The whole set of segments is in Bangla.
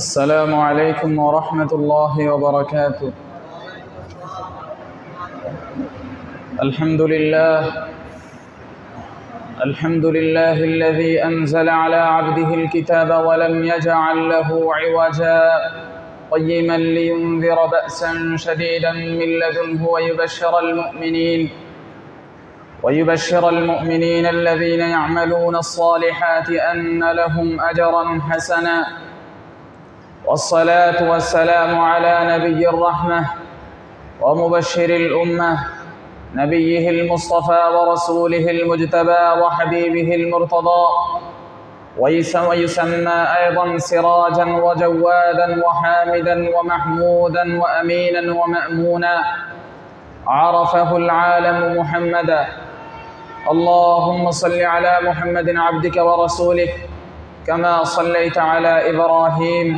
السلام عليكم ورحمة الله وبركاته. الحمد لله الذي أنزل على عبده الكتاب ولم يجعل له عوجا قيما لينذر بأسا شديدا من لدنه ويبشر المؤمنين الذين يعملون الصالحات أن لهم أجرا حسنا. والصلاة والسلام على نبي الرحمة ومبشر الأمة نبيه المصطفى ورسوله المجتبى وحبيبه المرتضى، ويسمى أيضا سراجا وجوادا وحامدا ومحمودا وأمينا ومأمونا، عرفه العالم محمدا. اللهم صل على محمد عبدك ورسولك كما صليت على إبراهيم،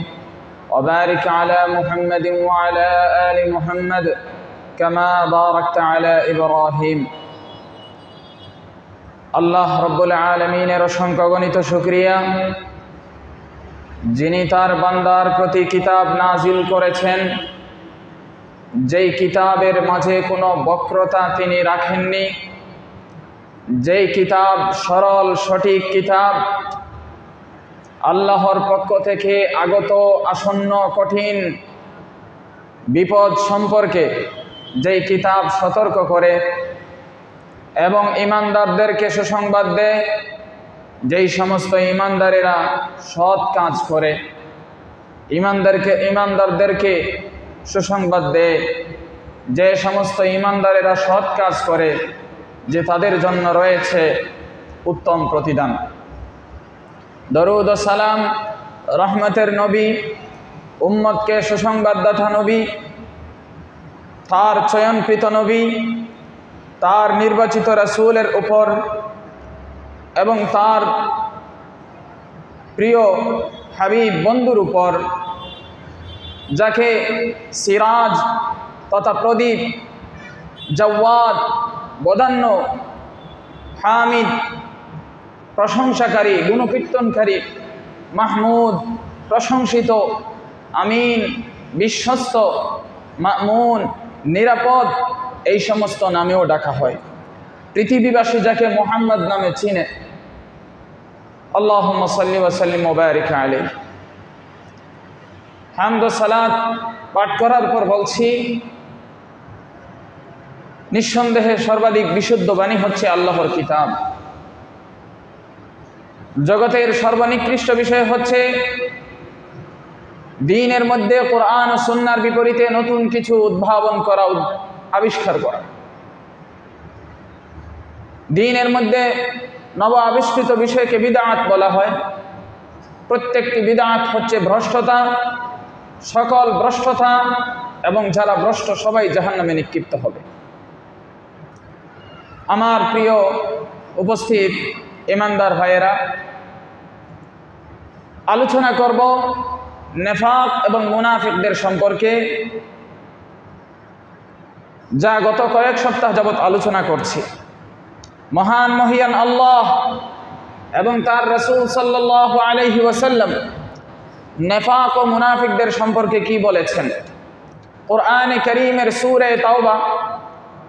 وبارك على محمد وعلى آل محمد كما باركت على إبراهيم। আল্লাহ রব্বুল আলামিনের অসংখ্য গণিত শুকরিয়া, যিনি তার বান্দার প্রতি কিতাব নাজিল করেছেন, যেই কিতাবের মাঝে কোনো বক্রতা তিনি রাখেননি, যেই কিতাব সরল সঠিক কিতাব, আল্লাহর পক্ষ থেকে আগত আসন্ন কঠিন বিপদ সম্পর্কে যেই কিতাব সতর্ক করে এবং ঈমানদারদেরকে সুসংবাদ দেয়, যেই সমস্ত ঈমানদারেরা সৎ কাজ করে, ঈমানদারদেরকে সুসংবাদ দেয়, যে সমস্ত ঈমানদারেরা সৎ কাজ করে যে তাদের জন্য রয়েছে উত্তম প্রতিদান। দরুদ ও সালাম রহমতের নবী, উম্মতকে সুসংবাদদাতা নবী, তার চয়নকৃত নবী, তার নির্বাচিত রাসূলের উপর এবং তার প্রিয় হাবিব বন্ধুর উপর, যাকে সিরাজ তথা প্রদীপ, জাওয়াদ বদান্য, হামিদ প্রশংসাকারী, গুণকীর্তনকারী, মাহমুদ প্রশংসিত, আমিন বিশ্বস্ত, মামুন নিরাপদ, এই সমস্ত নামেও ডাকা হয়। পৃথিবীবাসী যাকে মুহাম্মদ নামে চিনে। আল্লাহুম্মা সাল্লি ওয়া সাল্লিম ওয়া বারিক আলাইহি। হামদ ও সালাত পাঠ করার পর বলছি, নিঃসন্দেহে সর্বাধিক বিশুদ্ধ বাণী হচ্ছে আল্লাহর কিতাব। জগতের সর্বনিকৃষ্ট বিষয় হচ্ছে দ্বীনের মধ্যে কোরআন ও সুন্নাহর বিপরীতে নতুন কিছু উদ্ভাবন করা, আবিষ্কার করা। দ্বীনের মধ্যে নব আবিষ্কৃত বিষয়কে বিদআত বলা হয়। প্রত্যেকটি বিদআত হচ্ছে ভ্রষ্টতা, সকল ভ্রষ্টতা, এবং যারা ভ্রষ্ট সবাই জাহান্নামে নিক্ষিপ্ত হবে। আমার প্রিয় উপস্থিত ঈমানদার ভাইয়েরা, আলোচনা করব নেফাক এবং মুনাফিকদের সম্পর্কে, যা গত কয়েক সপ্তাহ যাবৎ আলোচনা করছি। মহান মহিয়ান আল্লাহ এবং তার রাসূল সাল্লাল্লাহু আলাইহি ওয়াসাল্লাম নেফাক ও মুনাফিকদের সম্পর্কে কি বলেছেন। কোরআনে কারীমের সূরা তাওবা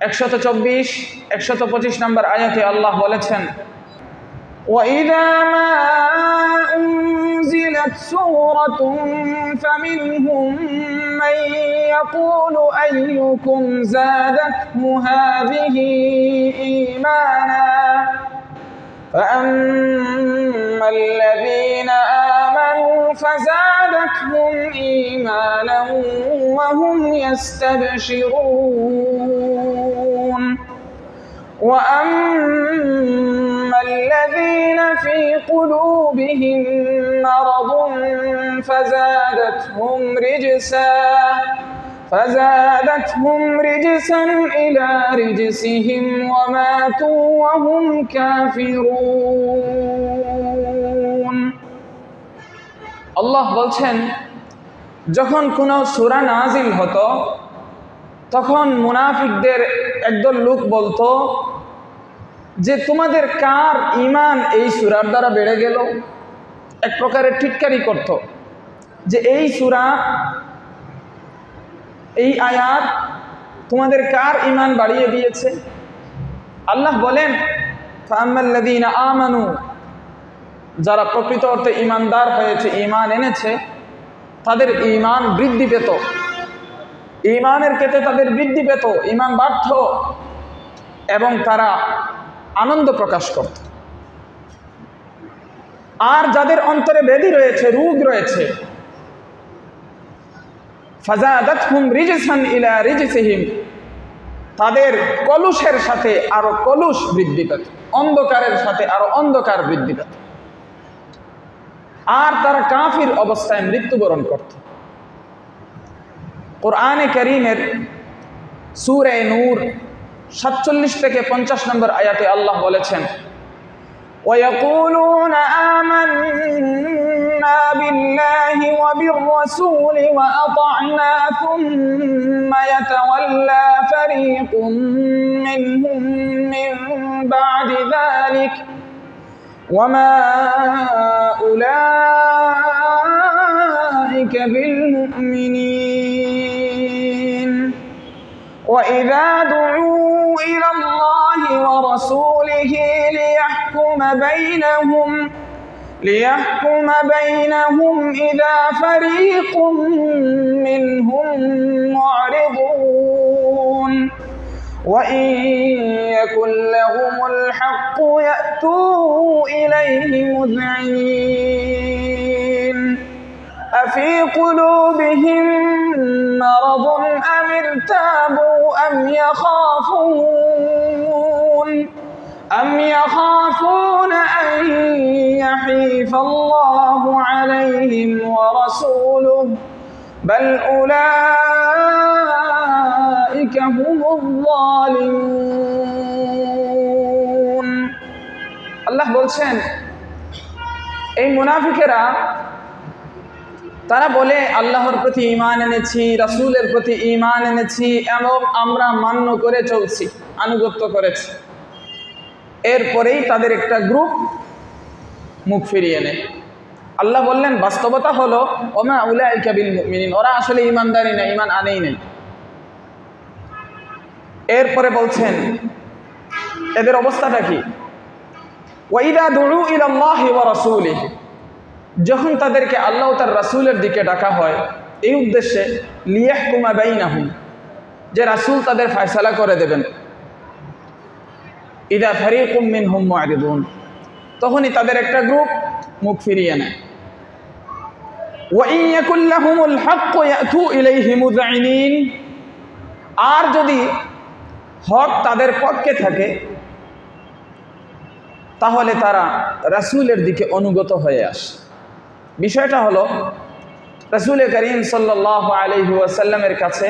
124-125 নম্বর আয়াতে আল্লাহ বলেছেন, وَإِذَا مَا أُنزِلَتْ سُورَةٌ فَمِنْهُم مَّن يَقُولُ أَيُّكُمْ زَادَتْهُ هَٰذِهِ إِيمَانًا فَأَمَّا الَّذِينَ آمَنُوا فَزَادَتْهُمْ إِيمَانًا وَهُمْ يَسْتَبْشِرُونَ وَأَمَّا الَّذِينَ فِي قُلُوبِهِم مَّرَضٌ فزادتهم رجسا إلى رجسهم وماتوا وهم كافرون। আল্লাহ বলছেন, যখন কোনো সূরা নাজিল হতো তখন মুনাফিকদের একদল লোক বলতো যে তোমাদের কার ঈমান এই সূরার দ্বারা বেড়ে গেল, এক প্রকারের টিটকারি করত। যে এই সূরা, এই আয়াত তোমাদের কার ঈমান বাড়িয়ে দিয়েছে? আল্লাহ বলেন, ফাআম্মাল্লাযীনা আমানু, যারা প্রকৃত অর্থে ঈমানদার হয়েছে, ঈমান এনেছে, তাদের ঈমান বৃদ্ধি পেত, ঈমানের ক্ষেত্রে তাদের বৃদ্ধি পেত, ঈমান বাড়ত এবং তারা আনন্দ প্রকাশ করত। আর যাদের অন্তরে ব্যাধি রয়েছে, রোগ রয়েছে, ফাযাদাতহুম রিজসান ইলা রিজসিহিম, তাদের কলুষের সাথে আরো কলুষ বৃদ্ধি পেত, অন্ধকারের সাথে আরো অন্ধকার বৃদ্ধি পেত, আর তারা কাফির অবস্থায় মৃত্যুবরণ করত। কোরআনে কারীমের সূরা নূর 47 থেকে 50 নম্বর আয়াতে আল্লাহ বলেছেন, وَيَقُولُونَ آمَنَّا بِاللَّهِ وَبِالرَّسُولِ وَأَطَعْنَا ثُمَّ يَتَوَلَّى فَرِيقٌ مِّنْهُم مِّن بَعْدِ ذَلِكَ وَمَا أُولَٰئِكَ بِالْمُؤْمِنِينَ وَإِذَا دُعُوا إِلَى اللَّهِ وَرَسُولِهِ ليحكم بينهم إذا فريق منهم معرضون وإن يكن لهم الحق يأتوا إليه مذعنين أفي قلوبهم مرض أم ارتابوا أم يخافون أن يحيف الله عليهم ورسوله بل أولئك هم الظالمون। আল্লাহ বলছেন, এই মুনাফিকেরা তারা বলে আল্লাহর প্রতি ঈমান এনেছি, রাসূলের প্রতি ঈমান এনেছি এবং আমরা মান্য করে চলছি, আনুগত্য করেছি। এরপরেই তাদের একটা গ্রুপ মুখ ফিরিয়ে নেয়। আল্লাহ বললেন, বাস্তবতা হলো ওমা উলাইকা বিল মুমিনিন, ওরা আসলে ঈমানদারই না, ঈমান আনেই নাই। এরপরে বলছেন এদের অবস্থাটা কি? ওয়াইদা দুউ ইলাল্লাহি ওয়া রাসূলিহি, যখন তাদেরকে আল্লাহ ও তার রাসূলের দিকে ডাকা হয় এই উদ্দেশ্যে, লিয়াহকুমা বাইনাহুম, যে রাসূল তাদের ফয়সালা করে দেবেন, ইদা ফারিকুম মিনহুম মু'রিদুন, তখনই তাদের একটা গ্রুপ মুখ ফিরিয়ে নেয়। ওয়া ইন ইয়াকুল লাহুমুল হাক্কু ইয়াতু ইলাইহি মুযঈনিন, আর যদি হক তাদের পক্ষে থাকে তাহলে তারা রাসূলের দিকে অনুগত হয়ে আসে। বিষয়টা হলো, রাসূল করিম সাল্লাল্লাহু আলাইহি ওয়াসাল্লামের কাছে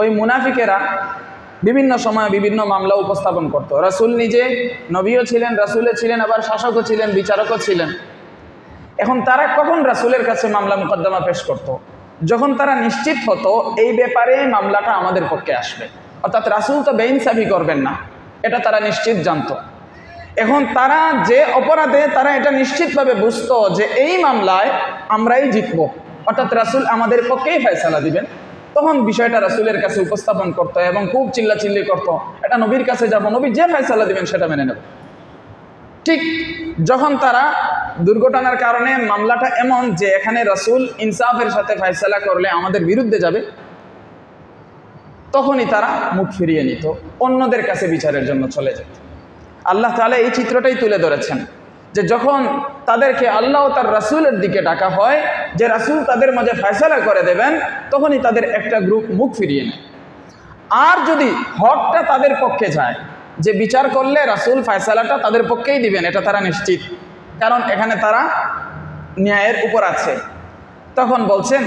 ওই মুনাফিকেরা বিভিন্ন সময় বিভিন্ন মামলা উপস্থাপন করত। রাসূল নিজে নবীও ছিলেন, রাসূলও ছিলেন, আবার শাসকও ছিলেন, বিচারকও ছিলেন। এখন তারা কখন রাসূলের কাছে মামলা মুকদ্দমা পেশ করত? যখন তারা নিশ্চিত হতো এই ব্যাপারে মামলাটা আমাদের পক্ষে আসবে, অর্থাৎ রাসূল তো বেইনসাফি করবেন না, এটা তারা নিশ্চিত জানতো। এখন তারা যে অপরাধে তারা এটা নিশ্চিতভাবে বুঝতো যে এই মামলায় আমরাই জিতব, অর্থাৎ রাসূল আমাদের পক্ষেই ফয়সালা দিবেন, তখন বিষয়টা রাসূলের কাছে উপস্থাপন করতো এবং খুব চিল্লাচিল্লি করতো, এটা নবীর কাছে যাব, নবী যে ফয়সালা দিবেন সেটা মেনে নেব। ঠিক যখন তারা দুর্ঘটনার কারণে মামলাটা এমন যে এখানে রাসূল ইনসাফের সাথে ফয়সালা করলে আমাদের বিরুদ্ধে যাবে, তখনই তারা মুখ ফিরিয়ে নিত, অন্যদের কাছে বিচারের জন্য চলে যেত। আল্লাহ তাআলা এই চিত্রটাই তুলে ধরেছেন যে যখন তাদেরকে আল্লাহ ও তার রাসূলের দিকে ডাকা হয় যে রাসূল তাদের মাঝে ফয়সালা করে দেবেন, তখনই তাদের একটা গ্রুপ মুখ ফিরিয়ে নেয়। আর যদি হকটা তাদের পক্ষে যায়, যে বিচার করলে রাসূল ফয়সালাটা তাদের পক্ষেই দিবেন, এটা তারা নিশ্চিত, কারণ এখানে তারা ন্যায়ের উপর আছে, তখন বলছেন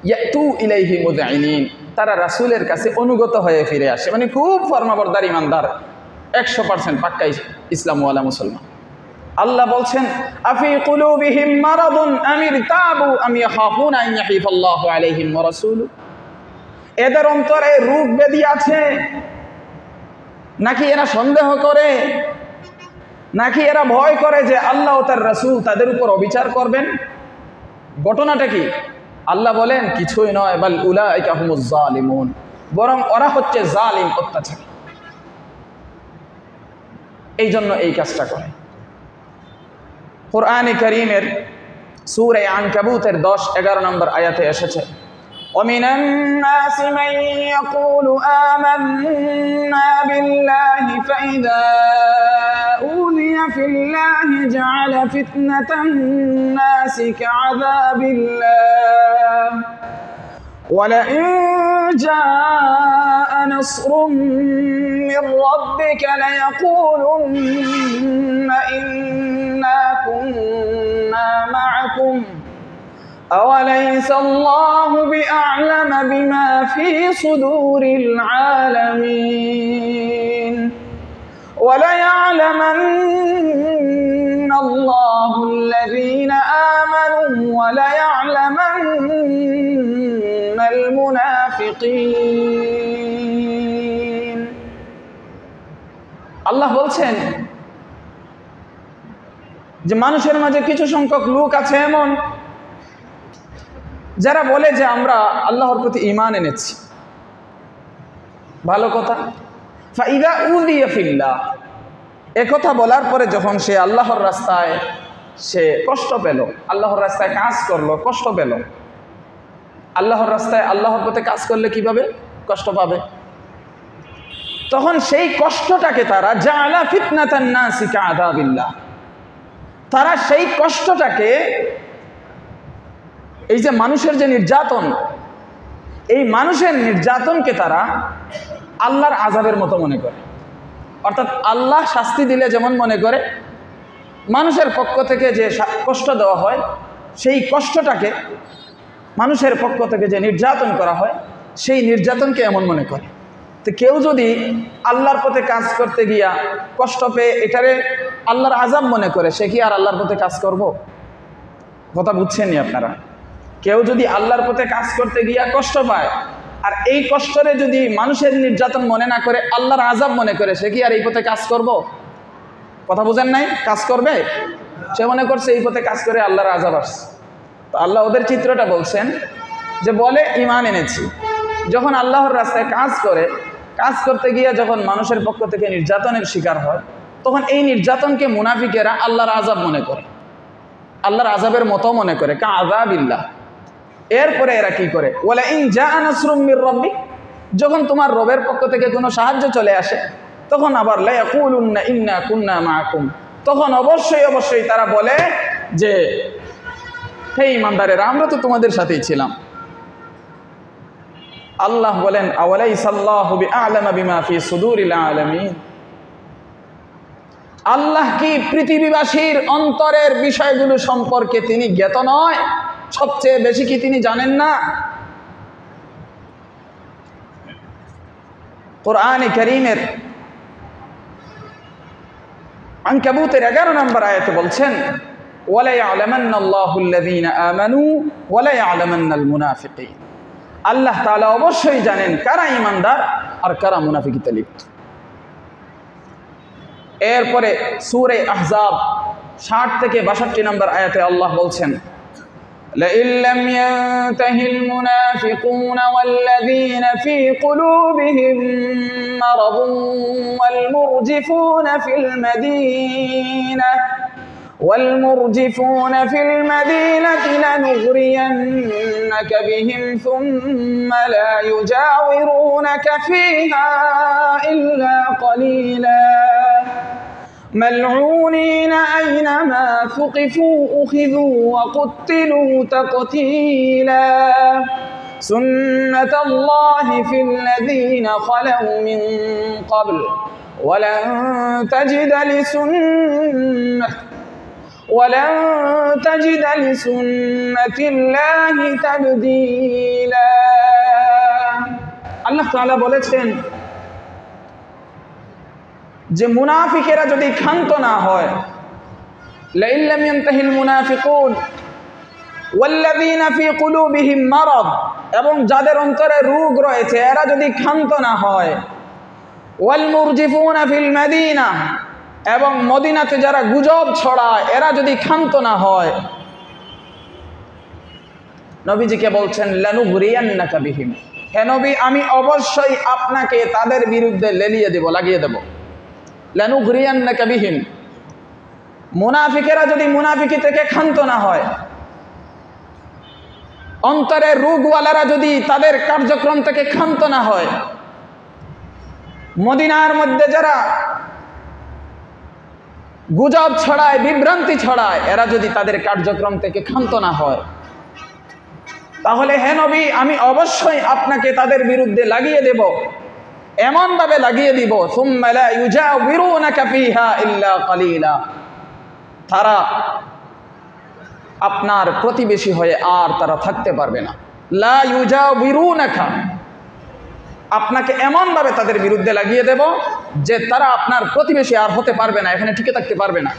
ইয়াতু ইলাইহি মুযঈনিন, তারা রাসূলের কাছে অনুগত হয়ে ফিরে আসে, মানে খুব ফরমাবরদার ইমানদার, 100% পাক্কা ইসলামওয়ালা মুসলমান। আল্লাহ বলছেন, আফি কুলুবিহিম মারাদুন আম ইরতাবু আম ইয়াখাফুনা আন ইয়াহিফাল্লাহু আলাইহিম ওয়া রাসূলুহু, এদের অন্তরে রোগ ব্যাধি আছে নাকি এরা সন্দেহ করে, নাকি এরা ভয় করে যে আল্লাহ ও তার রাসূল তাদের উপর অবিচার করবেন? ঘটনাটা কি? আল্লাহ বলেন কিছুই নয়, বাল উলাইকা হুমুজ জালিমুন, বরং ওরা হচ্ছে জালিম, অত্যাচারী, এই জন্য এই কাজটা করে। কুরআনে কারীমের সূরা আনকাবুতের 10-11 নম্বর আয়াতে এসেছে, وَمِنَ النَّاسِ مَن يَقُولُ آمَنَّا بِاللَّهِ فَإِذَا أُوذِيَ فِي اللَّهِ جَعَلَ فِتْنَةَ النَّاسِ كَعَذَابِ اللَّهِ وَلَئِن جَاءَ نَصْرٌ مِّن رَّبِّكَ لَيَقُولُنَّ إِنَّا كُنَّا مَعَكُمْ أوليس الله بأعلم بما في صدور العالمين وليعلمن الله الذين آمنوا وليعلمن المنافقين। আল্লাহ বলছেন যে মানুষের মাঝে কিছু সংখ্যক লোক আছে এমন যারা বলে যে আমরা আল্লাহর প্রতি ঈমান এনেছি। ভালো কথা। ফাইদা উযিয়া ফিল্লাহ, একথা বলার পরে যখন সে আল্লাহর রাস্তায় সে কষ্ট পেল, আল্লাহর রাস্তায় কাজ করলো, কষ্ট পেল। আল্লাহর রাস্তায় আল্লাহর পথে কাজ করলে কিভাবে কষ্ট পাবে? তখন সেই কষ্টটাকে তারা জাআলা ফিতনাতান নাসি কাআযাবিল্লাহ, তারা সেই কষ্টটাকে, এই যে মানুষের যে নির্যাতন, এই মানুষের নির্যাতনকে তারা আল্লাহর আযাবের মতো মনে করে। অর্থাৎ আল্লাহ শাস্তি দিলে যেমন মনে করে, মানুষের পক্ষ থেকে যে কষ্ট দেওয়া হয়, সেই কষ্টটাকে মানুষের পক্ষ থেকে যে নির্যাতন করা হয়, সেই নির্যাতনকে এমন মনে করে। তো কেউ যদি আল্লাহর পথে কাজ করতে গিয়া কষ্ট পেয়ে এটারে আল্লাহর আযাব মনে করে, সে কি আর আল্লাহর পথে কাজ করব? কথা বুঝছেননি আপনারা? কেউ যদি আল্লাহর পথে কাজ করতে গিয়া কষ্ট পায়, আর এই কষ্টরে যদি মানুষের নির্যাতন মনে না করে আল্লাহর আযাব মনে করে, সে কি আর এই পথে কাজ করব? কথা বুঝেন নাই? কাজ করবে? সে মনে করছে এই পথে কাজ করে আল্লাহর আযাব আসছে। তো আল্লাহ ওদের চিত্রটা বলছেন যে বলে ঈমান এনেছি, যখন আল্লাহর রাস্তায় কাজ করে, কাজ করতে গিয়ে যখন মানুষের পক্ষ থেকে নির্যাতনের শিকার হয়, তখন এই নির্যাতনকে মুনাফিকেরা আল্লাহর আযাব মনে করে, আল্লাহর আযাবের মতো মনে করে, কাআযাবিল্লাহ। এরপরে এরা কি করে? ওয়ালা ইন জাআ নাসরুম মির রাব্বিক, যখন তোমার রবের পক্ষ থেকে কোনো সাহায্য চলে আসে, তখন আবার লা ইয়াকুলুন্না ইন্না কুন্না মাআকুম, তখন অবশ্যই তারা বলে যে হে ঈমানদারেরা, আমরা তো তোমাদের সাথেই ছিলাম। আল্লাহ বলেন আওয়ালাইসাল্লাহু বিআ'লামা বিমা ফি সুদুরিল আলামিন, আল্লাহ কি পৃথিবীবাসীর অন্তরের বিষয়গুলো সম্পর্কে তিনি জ্ঞাত নয়? সবচেয়ে বেশি কি তিনি জানেন না? কুরআনে কারীমের আনকাবুতের 11 নম্বর আয়াতে বলছেন ওয়ালা ইয়া'লামান্নাল্লাহুল্লাযীনা আমানু ওয়ালা ইয়া'লামান্নাল মুনাফিকিন, আল্লাহ তাআলা অবশ্যই জানেন কারা ঈমানদার আর কারা মুনাফিকিতে লিপ্ত। এরপরে সূরা আহজাব 60 থেকে 62 নম্বর আয়াতে আল্লাহ বলছেন لئن لم ينتهي المنافقون والذين في قلوبهم مرض والمرجفون في المدينة لنغرينك بهم ثم لا يجاورونك فيها إلا قليلا ملعونين أينما ثقفوا أخذوا وقتلوا تقتيلا سنة الله في الذين خلوا من قبل ولن تجد لسنة الله تبديلا। আল্লাহ তাআলা বলেছেন যে মুনাফিকেরা যদি ক্ষান্ত না হয়, লাইন লাম ইয়ানতাহিল মুনাফিকুন ওয়াল্লাযীনা ফী কুলুবিহিম মারাদ, এবং যাদের অন্তরে রোগ রয়েছে এরা যদি ক্ষান্ত না হয়, ওয়াল মুরজিফুনা ফিল মাদিনা, এবং মদিনাতে যারা গুজব ছড়ায় এরা যদি ক্ষান্ত না হয়, নবীজিকে বলছেন লানুগরিয়ান্নাকা বিহিম, হে নবী আমি অবশ্যই আপনাকে তাদের বিরুদ্ধে লেলিয়ে দেব, লাগিয়ে দেব। লানুগরিয়ান্নাকা বিহিম, মুনাফিকেরা যদি মুনাফিকি থেকে ক্ষান্ত না হয়, অন্তরে রোগওয়ালারা যদি তাদের কার্যক্রম থেকে ক্ষান্ত না হয়, মদিনার মধ্যে যারা গুজব ছড়ায়, বিভ্রান্তি ছড়ায়, এরা যদি তাদের কার্যক্রম থেকে ক্ষান্ত না হয়, তাহলে হে নবী আমি অবশ্যই আপনাকে তাদের বিরুদ্ধে লাগিয়ে দেব, এমনভাবে লাগিয়ে দিব সুম্মা লা ইউজাবিরুনাকা ফিহা ইল্লা কালিলা, তারা আপনার প্রতিবেশী হয়ে আর তারা থাকতে পারবে না। লা ইউজাবিরুনাকা, আপনাকে এমনভাবে তাদের বিরুদ্ধে লাগিয়ে দেব যে তারা আপনার প্রতিবেশী আর হতে পারবে না, এখানে টিকে থাকতে পারবে না।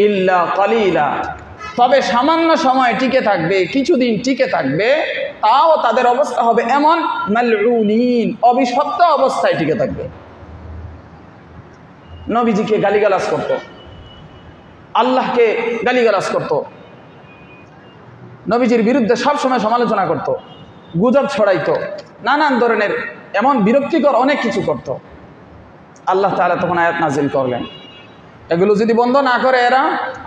ইল্লা কালিলা, তবে সামান্য সময় টিকে থাকবে, কিছুদিন টিকে থাকবে, তাও তাদের অবস্থা হবে এমন মালউনিন, অভিশপ্ত অবস্থায় টিকে থাকবে। নবীজিকে গালিগালাজ করত, আল্লাহকে গালিগালাজ করত, নবীজির বিরুদ্ধে সবসময় সমালোচনা করত, গুজব ছড়াইতো, নানান ধরনের এমন বিরক্তিকর অনেক কিছু করত। আল্লাহ তাআলা তখন আয়াত নাজিল করলেন, এগুলো যদি বন্ধ না করে এরা,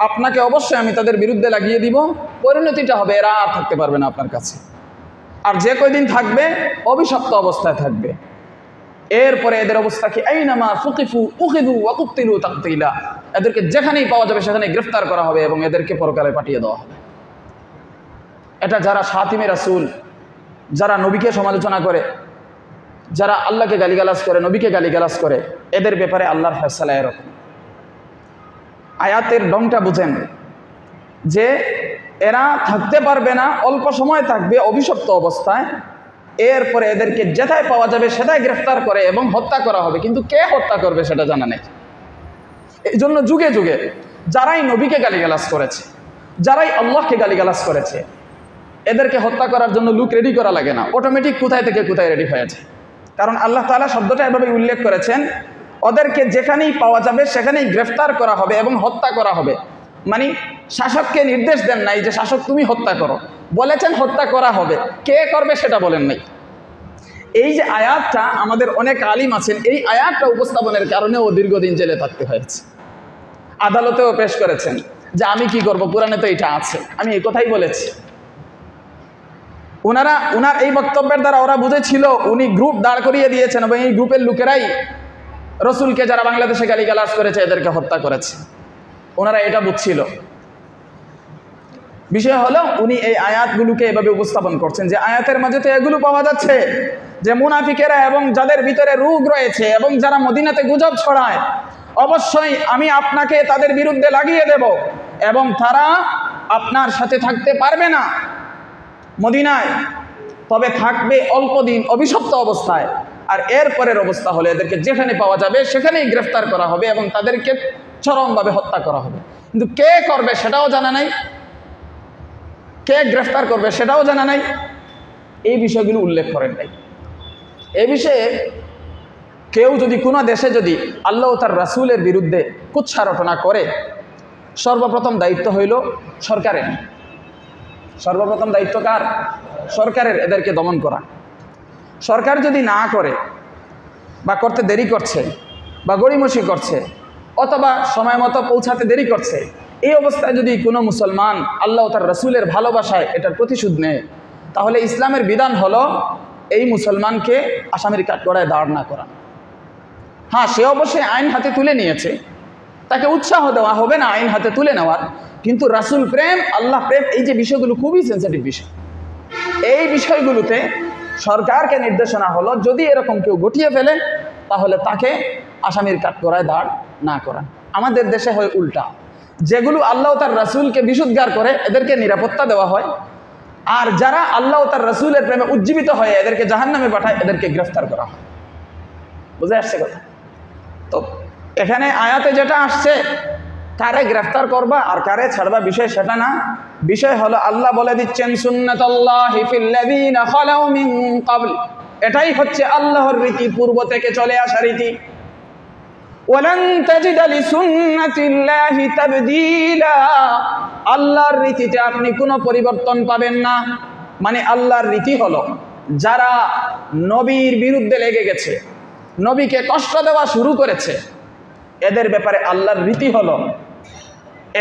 আপনাকে অবশ্যই আমি তাদের বিরুদ্ধে লাগিয়ে দিব, পরিণতিটা হবে এরা আর থাকতে পারবে না আপনার কাছে, আর যে কয়দিন থাকবে অভিশপ্ত অবস্থায় থাকবে। এরপরে এদের অবস্থা কি, আইনামা সুকিফু উখিযু ওয়া কুতিলু তাকতিলা, এদেরকে যেখানেই পাওয়া যাবে সেখানে গ্রেফতার করা হবে এবং এদেরকে পরকালে পাঠিয়ে দেওয়া হবে। এটা যারা শাতিমে রাসূল, যারা নবীকে সমালোচনা করে, যারা আল্লাহকে গালিগালাজ করে, নবীকে গালিগালাজ করে, এদের ব্যাপারে আল্লাহর ফয়সালা এরকম। আয়াতের ঢংটা বুঝেন যে এরা থাকতে পারবে না, অল্প সময় থাকবে অভিশপ্ত অবস্থায়, এরপরে এদেরকে যেথায় পাওয়া যাবে সেটাই গ্রেফতার করে এবং হত্যা করা হবে, কিন্তু কে হত্যা করবে সেটা জানা নেই। এই জন্য যুগে যুগে যারাই নবীকে গালিগালাজ করেছে, যারাই আল্লাহকে গালিগালাজ করেছে, এদেরকে হত্যা করার জন্য লুক রেডি করা লাগে না, অটোমেটিক কোথায় থেকে কোথায় রেডি হয়ে যায়। কারণ আল্লাহ তাআলা শব্দটা এভাবে উল্লেখ করেছেন, ওদেরকে যেখানেই পাওয়া যাবে সেখানেই গ্রেফতার করা হবে এবং হত্যা করা হবে। মানে শাসককে নির্দেশ দেন নাই যে শাসক তুমি হত্যা করো, বলেছেন হত্যা করা হবে, কে করবে সেটা বলেন নাই। এই যে আয়াতটা, আমাদের অনেক আলিম আছেন এই আয়াতটা উপস্থাপনের কারণে ও দীর্ঘদিন জেলে থাকতে হয়েছে, আদালতেও পেশ করেছেন যে আমি কি করব, কোরআনে তো এটা আছে, আমি এই কথাই বলেছি। ওনার এই বক্তব্যের দ্বারা ওরা বুঝেছিল উনি গ্রুপ দাঁড় করিয়ে দিয়েছেন এবং এই গ্রুপের লোকেরাই রসুলকে যারা বাংলাদেশে গালিগালাজ করেছে এদেরকে হত্যা করেছে, ওনারা এটা বুঝছিল। বিষয় হলো উনি এই আয়াতগুলোকে এভাবে উপস্থাপন করছেন যে আয়াতের মাঝে তো এগুলো পাওয়া যাচ্ছে যে মুনাফিকেরা এবং যাদের ভিতরে রোগ রয়েছে এবং যারা মদিনাতে গুজব ছড়ায়, অবশ্যই আমি আপনাকে তাদের বিরুদ্ধে লাগিয়ে দেব এবং তারা আপনার সাথে থাকতে পারবে না মদিনায়, তবে থাকবে অল্প দিন অভিশপ্ত অবস্থায়, আর এরপরের অবস্থা হলে এদেরকে যেখানে পাওয়া যাবে সেখানেই গ্রেফতার করা হবে এবং তাদেরকে চরমভাবে হত্যা করা হবে। কিন্তু কে করবে সেটাও জানা নাই, কে গ্রেফতার করবে সেটাও জানা নাই, এই বিষয়গুলো উল্লেখ করেন নাই। এই বিষয়ে কেউ যদি কোনো দেশে যদি আল্লাহ তার রাসূলের বিরুদ্ধে কুৎসা রটনা করে, সর্বপ্রথম দায়িত্ব হইল সরকারের। সর্বপ্রথম দায়িত্ব কার? সরকারের, এদেরকে দমন করা। সরকার যদি না করে বা করতে দেরি করছে বা গড়িমসি করছে অথবা সময় মতো পৌঁছাতে দেরি করছে, এই অবস্থায় যদি কোনো মুসলমান আল্লাহ তার রাসূলের ভালোবাসায় এটার প্রতিশোধ নেয়, তাহলে ইসলামের বিধান হলো এই মুসলমানকে আসামির কাঠগড়ায় দাঁড় না করা। হ্যাঁ, সে অবশ্যই আইন হাতে তুলে নিয়েছে, তাকে উৎসাহ দেওয়া হবে না আইন হাতে তুলে নেওয়ার, কিন্তু রাসূল প্রেম, আল্লাহ প্রেম, এই যে বিষয়গুলো খুবই সেন্সিটিভ বিষয়, এই বিষয়গুলোতে সরকারকে নির্দেশনা হলো যদি এরকম কেউ ঘটিয়ে ফেলে তাহলে তাকে আসামির কাঠগড়ায় দাঁড় না করা। আমাদের দেশে হয় উল্টা, যেগুলো আল্লাহ তার রাসূলকে বিশুদ্ধার করে এদেরকে নিরাপত্তা দেওয়া হয়, আর যারা আল্লাহ তার রাসূলের প্রেমে উজ্জীবিত হয়ে এদেরকে জাহান্নামে পাঠায় এদেরকে গ্রেফতার করা হয়। বুঝে আসছে কথা? তো এখানে আয়াতে যেটা আসছে কারে গ্রেফতার করবা আর কারে ছাড়বা বিষয় সেটা না, বিষয় হলো আল্লাহ বলে দিচ্ছেন সুন্নাতুল্লাহি ফিল্লাযীনা খালাউ মিন ক্বাবল, এটাই হচ্ছে আল্লাহর রীতি, পূর্ব থেকে চলে আসা রীতি। ওয়ালান তাজিদা লিসুন্নাতিল্লাহি তাবদীলা, আল্লাহর রীতিতে আপনি কোনো পরিবর্তন পাবেন না। মানে আল্লাহর রীতি হলো যারা নবীর বিরুদ্ধে লেগে গেছে, নবীকে কষ্ট দেওয়া শুরু করেছে, এদের ব্যাপারে আল্লাহর রীতি হলো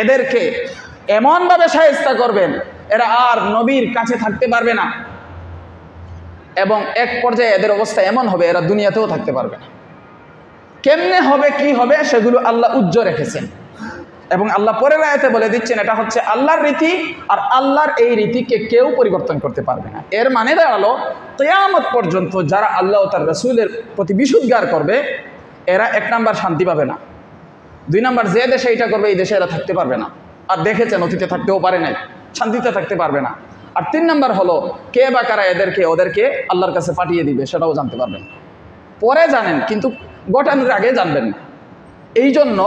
এদেরকে এমনভাবে শায়েস্তা করবেন এরা আর নবীর কাছে থাকতে পারবে না, এবং এক পর্যায়ে এদের অবস্থা এমন হবে এরা দুনিয়াতেও থাকতে পারবে না। কেমনে হবে, কি হবে, সেগুলো আল্লাহ উজ্জ্বল রেখেছেন এবং আল্লাহ পরের আয়াতে বলে দিচ্ছেন এটা হচ্ছে আল্লাহর রীতি, আর আল্লাহর এই রীতিকে কেউ পরিবর্তন করতে পারবে না। এর মানে দাঁড়ালো কিয়ামত পর্যন্ত যারা আল্লাহ ও তার রাসূলের প্রতি বিশুদ্ধগার করবে এরা 1 নাম্বার শান্তি পাবে না, 2 নাম্বার যে দেশে এটা করবে এই দেশে এরা থাকতে পারবে না, আর দেখেছেন অতীতে থাকতেও পারে নাই, শান্তিতে থাকতে পারবে না। আর 3 নাম্বার হলো কে বা কারা ওদেরকে আল্লাহর কাছে পাঠিয়ে দিবে সেটাও জানতে পারবেন না। পরে জানেন কিন্তু ঘটানোর আগে জানবেন না। এই জন্য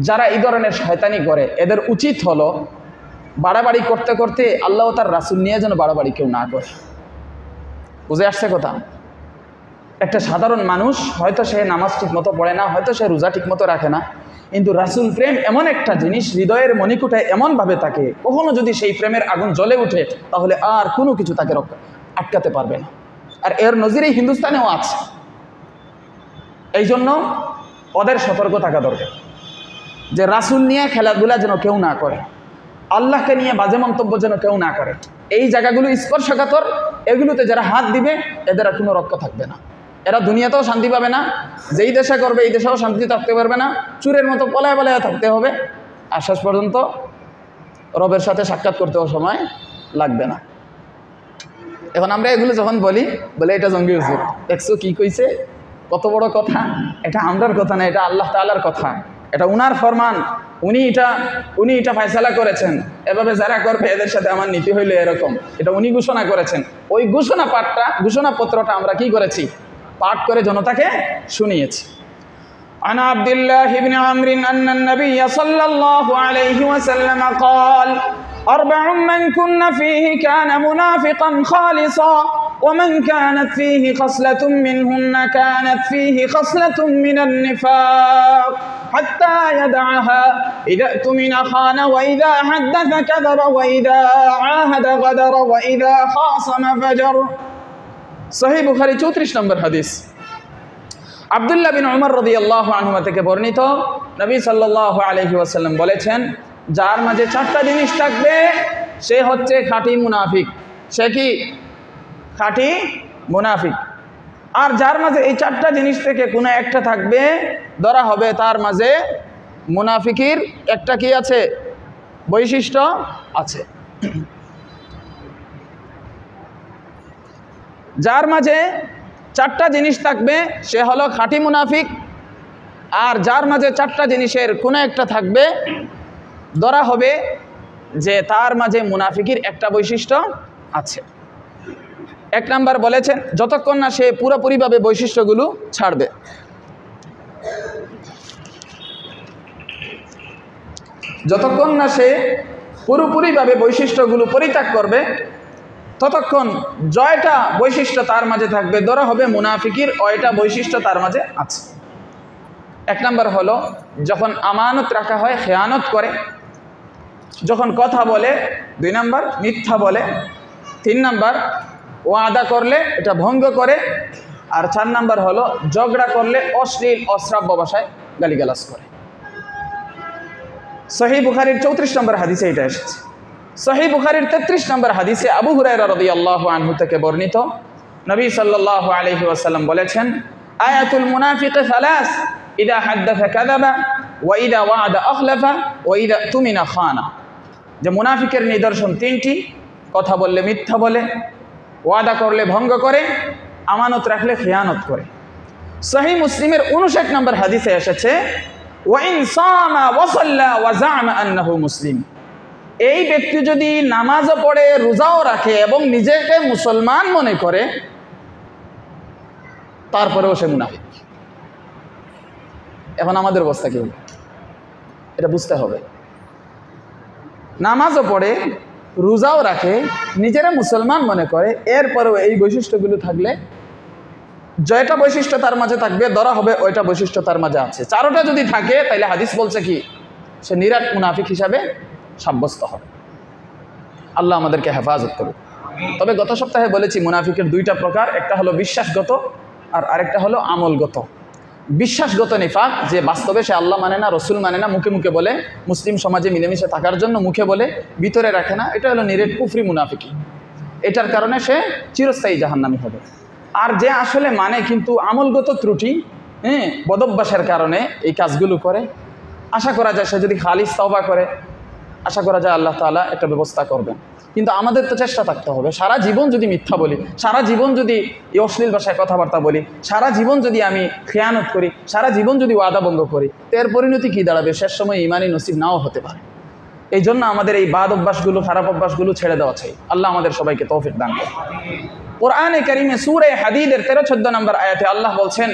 যারা এই ধরনের শয়তানি করে এদের উচিত হলো বাড়াবাড়ি করতে করতে আল্লাহ ও তার রাসূল নিয়ে যেন বাড়াবাড়ি কেউ না করে। বুঝে আসছে কথা? একটা সাধারণ মানুষ হয়তো সে নামাজ ঠিক মতো পড়ে না, হয়তো সে রোজা ঠিক মতো রাখে না, কিন্তু রাসূল প্রেম এমন একটা জিনিস হৃদয়ের মণিকূটে এমনভাবে থাকে কখনো যদি সেই প্রেমের আগুন জ্বলে ওঠে তাহলে আর কোনো কিছু তাকে আটকাতে পারবে না। আর এর নজিরেই হিন্দুস্তানেও আছে। এই জন্য ওদের সতর্ক থাকা দরকার যে রাসূল নিয়ে খেলাধুলা যেন কেউ না করে, আল্লাহকে নিয়ে বাজে মন্তব্য যেন কেউ না করে। এই জায়গাগুলো স্পর্শকাতর, এগুলোতে যারা হাত দিবে এদের আর কোনো রক্ষা থাকবে না। এরা দুনিয়াতেও শান্তি পাবে না, যেই দেশে করবে এই দেশেও শান্তিতে থাকতে পারবে না, চুরের মতো পলায় পলায় থাকতে হবে, আর শেষ পর্যন্ত রবের সাথে সাক্ষাৎ করতেও সময় লাগবে না। এখন আমরা এগুলো যখন বলে এটা জঙ্গি হুজুর দেখছো কি কইছে, কত বড় কথা, এটা আমরার কথা না, এটা আল্লাহ তাআলার কথা, এটা উনার ফরমান, উনি এটা ফয়সালা করেছেন, এভাবে যারা করবে এদের সাথে আমার নীতি হইলো এরকম, এটা উনি ঘোষণা করেছেন। ওই ঘোষণাপত্রটা আমরা কি করেছি, পাঠ করে জনতাকে শুনিয়েছি। عن عبد الله بن عمرو أن النبي صلى الله عليه وسلم قال: 4 من كن فيه كان منافقا خالصا ومن كانت فيه خصلة منهن كانت فيه خصلة من النفاق حتى يدعها إذا اؤتمن خان وإذا حدث كذب وإذا عاهد غدر وإذا خاصم فجر। সহিহ বুখারী 34 নম্বর হাদিস। আব্দুল্লাহ বিন উমর রাদিয়াল্লাহু আনহুমা থেকে বর্ণিত, নবী সাল্লাল্লাহু আলাইহি ওয়াসাল্লাম বলেছেন, যার মাঝে 4টা জিনিস থাকবে সে হচ্ছে খাঁটি মুনাফিক। সে কি খাঁটি মুনাফিক। আর যার মাঝে এই 4টা জিনিস থেকে কোনো একটা থাকবে ধরা হবে তার মাঝে মুনাফিকের একটা কি আছে, বৈশিষ্ট্য আছে। যার মাঝে 4টা জিনিস থাকবে সে হলো খাঁটি মুনাফিক, আর যার মাঝে 4টা জিনিসের কোনো একটা থাকবে ধরা হবে যে তার মাঝে মুনাফিকের একটা বৈশিষ্ট্য আছে। 1 নাম্বার বলেছেন যতক্ষণ না সে পুরোপুরিভাবে বৈশিষ্ট্যগুলো ছাড়বে। যতক্ষণ না সে পুরোপুরিভাবে বৈশিষ্ট্যগুলো পরিত্যাগ করবে ততক্ষণ জয়টা বৈশিষ্ট্য তার মাঝে থাকবে, ধরা হবে মুনাফিকের ওইটা বৈশিষ্ট্য তার মাঝে আছে। 1 নাম্বার হলো যখন আমানত রাখা হয় খেয়ানত করে, যখন কথা বলে 2 নাম্বার মিথ্যা বলে, 3 নাম্বার ওয়াদা করলে এটা ভঙ্গ করে, আর 4 নাম্বার হলো ঝগড়া করলে অশ্লীল অশ্রাব্য ভাষায় গালিগালাজ করে। সহিহ বুখারীর 34 নম্বর হাদিসে এটা এসেছে। সহিহ বুখারীর 33 নম্বর হাদিসে আবু হুরায়রা রাদিয়াল্লাহু আনহু থেকে বর্ণিত, নবী সাল্লাল্লাহু আলাইহি ওয়াসাল্লাম বলেছেন, আয়াতুল মুনাফিকি সালাস, ইদা হাদ্দাসা কাযাবা ওয়া ইদা ওয়া'আদা আখলাফা ওয়া ইদা তুমিনা খানা। যে মুনাফিকের নিদর্শন 3টি, কথা বললে মিথ্যা বলে, ওয়াদা করলে ভঙ্গ করে, আমানত রাখলে খেয়ানত করে। সহিহ মুসলিমের 59 নম্বর হাদিসে এসেছে, ওয়া ইন সামা ওয়া সাল্লা ওয়া জা'আমা আন্নাহু মুসলিম। এই ব্যক্তি যদি নামাজও পড়ে রোজাও রাখে এবং নিজেকে মুসলমান মনে করে তারপরেও সে মুনাফিক। এখন আমাদের অবস্থা কি হবে এটা বুঝতে হবে। নামাজও পড়ে রোজাও রাখে নিজেরা মুসলমান মনে করে, এরপরেও এই বৈশিষ্ট্যগুলো থাকলে জয়টা বৈশিষ্ট্য তার মাঝে থাকবে, ধরা হবে ওইটা বৈশিষ্ট্য তার মাঝে আছে। চারোটা যদি থাকে তাহলে হাদিস বলছে কি সে নিরাট মুনাফিক হিসাবে সাব্যস্ত হবে। আল্লাহ আমাদেরকে হেফাজত করুক। তবে গত সপ্তাহে বলেছি মুনাফিকের দুইটা প্রকার, একটা হলো বিশ্বাসগত আর আরেকটা হলো আমলগত। বিশ্বাসগত নিফাক, যে বাস্তবে সে আল্লাহ মানে না, রসুল মানে না, মুখে মুখে বলে, মুসলিম সমাজে মিলেমিশে থাকার জন্য মুখে বলে, ভিতরে রাখে না, এটা হলো নিরেট কুফরি মুনাফিকি। এটার কারণে সে চিরস্থায়ী জাহান্নামী হবে। আর যে আসলে মানে কিন্তু আমলগত ত্রুটি, বদভ্যাসের কারণে এই কাজগুলো করে, আশা করা যায় সে যদি খালিস তওবা করে, আশা করা যায় আল্লাহ তাআলা একটা ব্যবস্থা করবেন। কিন্তু আমাদের তো চেষ্টা থাকতে হবে। সারা জীবন যদি মিথ্যা বলি, সারা জীবন যদি এই অশ্লীল ভাষায় কথাবার্তা বলি, সারা জীবন যদি আমি খেয়ানত করি, সারা জীবন যদি ওয়াদা ভঙ্গ করি, তো এর পরিণতি কী দাঁড়াবে? শেষ সময় ইমানি নসিব নাও হতে পারে। এই জন্য আমাদের এই বাদ অভ্যাসগুলো, খারাপ অভ্যাসগুলো ছেড়ে দেওয়া চাই। আল্লাহ আমাদের সবাইকে তৌফিক দান করুন। কোরআনে কারিমে সূরা হাদীদের 13-14 নম্বর আয়াতে আল্লাহ বলছেন,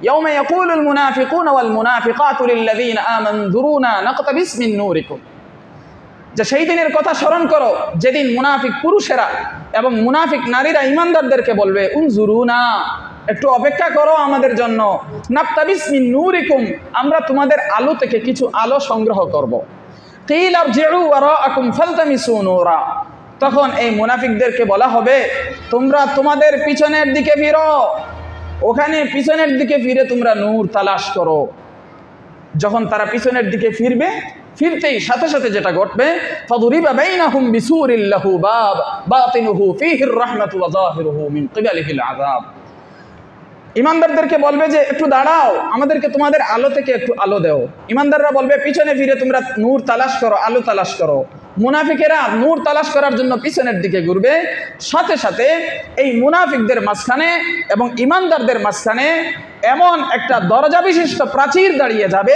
ইয়াউমা ইয়াকুলুল মুনাফিকুনা ওয়াল মুনাফিকাতু লিল্লাযীনা আমানু যুরুনা নাকতাবিস মিন নূরিকুম, যে সেই দিনের কথা স্মরণ করো যেদিন মুনাফিক পুরুষেরা এবং মুনাফিক নারীরা ইমানদারদেরকে বলবে, উনজুরুনা, একটু অপেক্ষা করো আমাদের জন্য, নাকতাবিস মিন নূরিকুম, আমরা তোমাদের আলো থেকে কিছু আলো সংগ্রহ করব। কিল আরজিউ ওয়ারাআকুম ফালতামিসু নূরা, তখন এই মুনাফিকদেরকে বলা হবে তোমরা তোমাদের পিছনের দিকে ফিরো, ওখানে পিছনের দিকে ফিরে তোমরা নূর তালাশ করো। যখন তারা পিছনের দিকে ফিরবে, ফিরতেই সাথে সাথে যেটা ঘটবে, ফাদুরিবা বাইনাহুম বিসুরিল লাহু বাব বাতিনুহু ফীহির রাহমাতু ওয়া যাহিরুহু মিন কিবালিহিল আযাব। ইমানদারদেরকে বলবে যে একটু দাঁড়াও, আমাদেরকে তোমাদের আলো থেকে একটু আলো দাও। ইমানদাররা বলবে পিছনে ফিরে তোমরা নূর তালাশ করো, আলো তালাশ করো। মুনাফিকেরা নূর তালাশ করার জন্য পিছনের দিকে ঘুরবে। সাথে সাথে এই মুনাফিকদের মাঝখানে এবং ইমানদারদের মাঝখানে এমন একটা দরজা বিশিষ্ট প্রাচীর দাঁড়িয়ে যাবে,